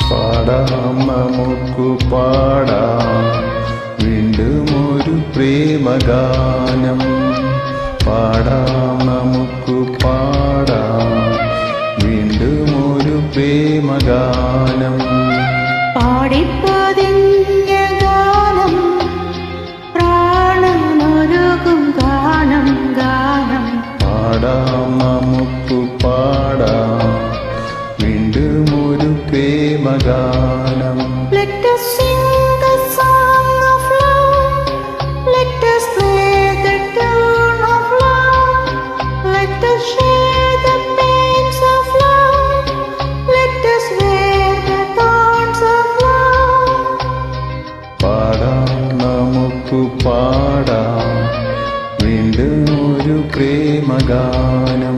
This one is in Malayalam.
പാടാം നമുക്കു പാടാം വീണ്ടും ഒരു പ്രേമഗാനം. പാടാം നമുക്കു പാടാം വീണ്ടും ഒരു പ്രേമഗാനം. പാടിപ്പതിഞ്ഞ ഗാനം, പ്രാണനൊരുകും ഗാനം ഗാനം. പാടാം നമുക്കു പാടാം വീണ്ടും ഒരു പ്രേമഗാനം. Let us sing the song of love. Let us play the tune of love. Let us share the pains of love. Let us wear the thorns of love. പാടാം നമുക്കു പാടാം വീണ്ടും ഒരു പ്രേമഗാനം.